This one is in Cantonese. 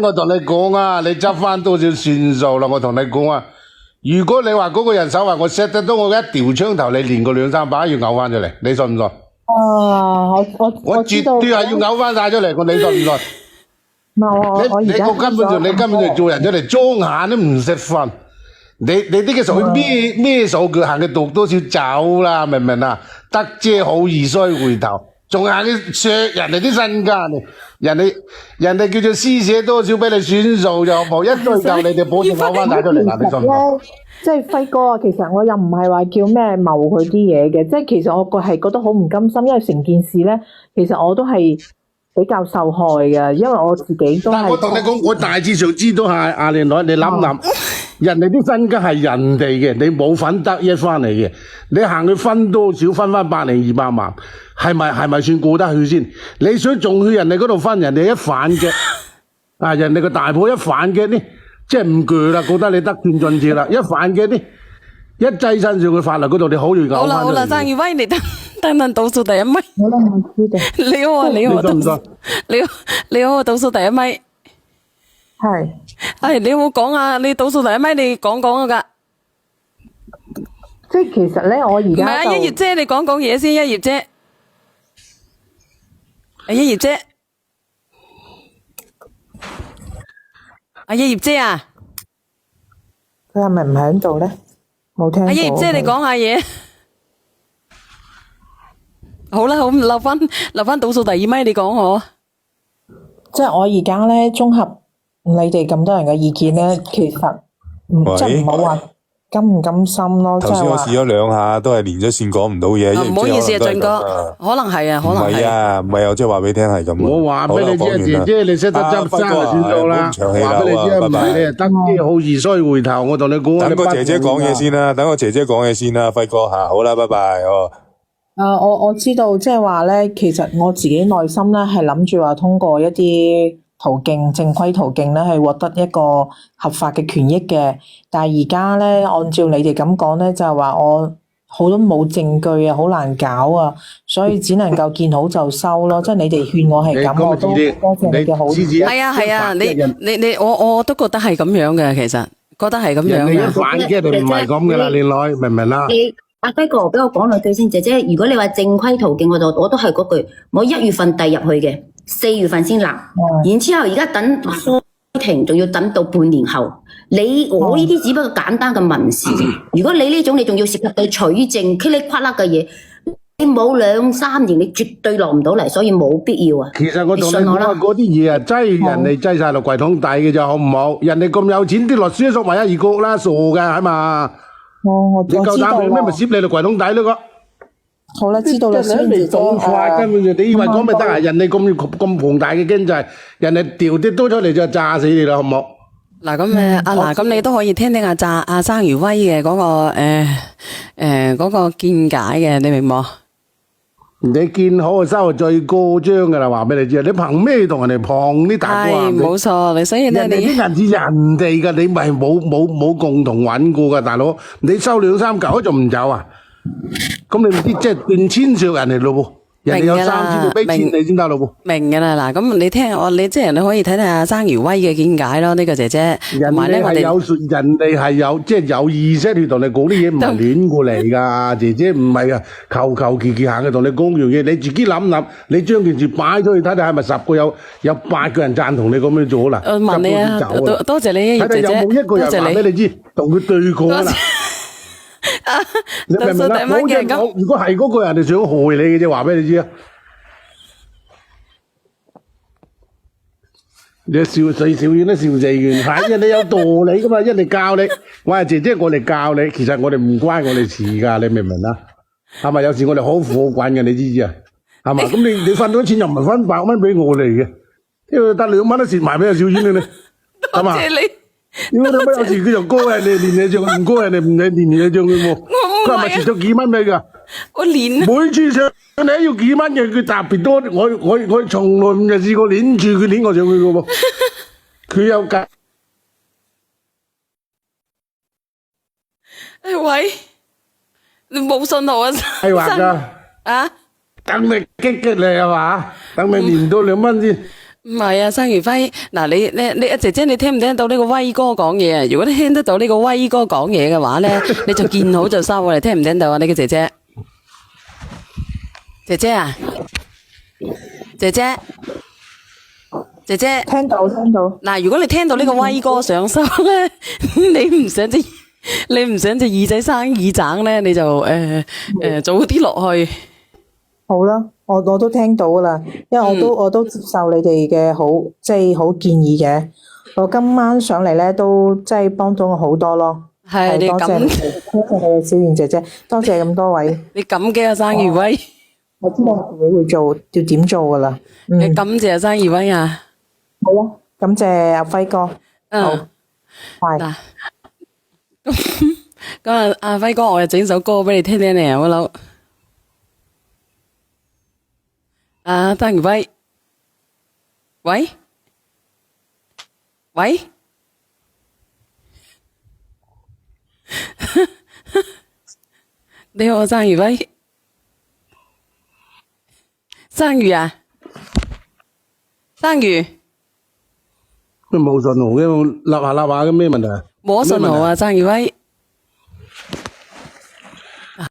我同你講啊，你執翻多少算數啦？我同你講啊，如果你話嗰個人手話我 set 得到，我一掉槍頭，你連個兩三把要嘔翻出嚟，你信唔信？我絕對係要嘔翻晒出嚟，你信唔信？你根本就做人出嚟裝下都唔識分，你呢個屬於咩數叫行嘅讀多少走啦？明唔明啊？得遮好易衰回頭，仲行去削人哋啲身家嚟，人哋叫做施捨多少俾你算數就冇，一對夠你哋保證嘔翻晒出嚟，你信唔信？即係輝哥啊，其實我又唔係話叫咩謀佢啲嘢嘅，即係其實我係覺得好唔甘心，因為成件事咧，其實我都係比較受害嘅，因為我自己都係。但係我同你講，我大致上知道下阿靚女，你諗諗，人哋啲身家係人哋嘅，你冇份得益翻嚟嘅，你行去分多少，分翻100-200萬，係咪算過得去先？你想仲去人哋嗰度分，人哋一反嘅，啊人哋個大婆一反嘅呢，即係唔鋸啦，覺得你得寸進尺啦，一反嘅呢，一擠身上去法律嗰度，你好易搞翻。好啦，張宇威，你等倒數第一咪。好啦，我知道。你好，你好，倒數第一咪。係你好講啊，你倒數第一咪，你講㗎。即係其實咧，我而家唔係啊，一葉姐，你講嘢先，一葉姐。一葉姐。一葉姐啊。佢係咪唔喺度咧？冇聽過。一葉姐，你講下嘢。好啦，好留翻倒數第二咪，你講好。即係我而家咧，綜合你哋咁多人嘅意見咧，其實即係唔好話甘唔甘心咯。頭先我試咗2下，都係連咗線講唔到嘢。唔好意思啊，俊哥，可能係啊，可能係。唔係啊，唔係我即係話俾你聽係咁。我話俾你知，姐姐你識得執生就算數啦。話俾你知，唔係你係得啲好易衰回頭。我同你講，等個姐姐講嘢先啦，等個姐姐講嘢先啦，輝哥吓，好啦，拜拜哦。我知道，即係話咧，其實我自己內心咧係諗住話通過一啲途徑、正規途徑咧，係獲得一個合法嘅權益嘅。但係而家咧，按照你哋咁講咧，就係話我好多冇證據啊，好難搞啊，所以只能夠見好就收咯。即係你哋勸我係咁，我都多謝你嘅好意。係啊，你我都覺得係咁樣嘅，其實覺得係咁樣嘅。你一反擊就唔係咁噶啦，靚女，明唔明啦？阿輝哥，俾我講兩句先，姐姐。如果你話正規途徑，我都係嗰句，我1月份遞入去嘅，4月份先立，然之後而家等開庭，仲要等到半年後。我呢啲只不過簡單嘅民事，如果你呢種你仲要涉及到取證，噼里啪啦嘅嘢，你冇2-3年，你絕對落唔到嚟，所以冇必要啊。其實我同你講嗰啲嘢啊，人哋擠晒落櫃桶底嘅咋，好唔好？人哋咁有錢，啲律師都縮埋一二角啦，傻嘅係嘛？你夠膽咩？咪攝你落櫃桶底咯！好啦，知道啦。先嚟倒快，根本就你以為講咪得啊？人哋咁龐大嘅經濟，人哋調啲多出嚟就炸死你啦，好唔好？嗱咁咁你都可以聽聽阿生余威嘅嗰個見解嘅，你明冇？你見好就收最高張噶啦，話俾你知啊！你憑咩同人哋碰啲大哥啊？係冇錯，你所以咧，你啲銀紙人哋噶，你咪冇共同揾過噶，大佬，你收2-3嚿仲唔走啊？咁你唔知即係斷千兆人哋咯噃。人哋有3000俾錢你先得咯喎，明㗎啦嗱，咁你聽你即係你可以睇睇阿生余威嘅見解咯，呢個姐姐。人哋係有即係有意識去同你講啲嘢，唔係亂過嚟㗎，姐姐唔係啊，求其行嘅同你講樣嘢，你自己諗諗，你將件事擺咗去睇睇係咪10個有8個人贊同你咁樣做啦？問你啊，多謝你，姐姐。睇睇有冇一個人話俾你知，同佢對過啦。你明唔明啊？如果係嗰個人哋想害你嘅啫，話俾你知啊！你笑4笑遠都笑4遠，係人哋有道理噶嘛，人哋教你，我係姐姐，我哋教你，其實我哋唔關我哋事噶，你明唔明啊？係咪？有時我哋好苦好滾嘅，你知唔知啊？係嘛？咁你分到錢又唔係分100蚊俾我哋嘅，因為得2蚊都蝕埋俾阿小遠你，係嘛？因為有時佢就高人哋連你仲唔高人哋唔連你仲佢喎，佢係咪蝕咗幾蚊俾㗎？我連每次上你要幾蚊嘅，佢特別多。我從來唔係試過連住佢連我上去嘅喎，佢有計。喂，你冇信號啊？係話㗎啊？等你激你係嘛？等你連到2蚊先。唔係啊，生如輝，嗱你姐姐你聽唔聽到呢個威哥講嘢啊？如果你聽得到呢個威哥講嘢嘅話咧，你就見好就收啊！你聽唔聽到啊？你嘅姐姐，姐姐啊，姐姐，姐姐，聽到。嗱，如果你聽到呢個威哥上收咧，你唔想隻耳仔生耳盞咧，你就早啲落去。好啦，我都聽到噶啦，因為我都接受你哋嘅好，即係好建議嘅。我今晚上嚟咧，都即係幫到我好多咯。係你咁，多謝你哋小賢姐姐，多謝咁多位。你感激阿生如威，我知道我自己會做，要點做噶啦。你感謝阿生如威啊！好啦，感謝阿輝哥。好，係。嗱，咁啊，阿輝哥，我又整首歌俾你聽聽嚟啊，我諗。啊，生如威，喂，你好，生如威，生如啊，生如，佢冇信號嘅，立下咁咩問題啊？冇信號啊，生如威。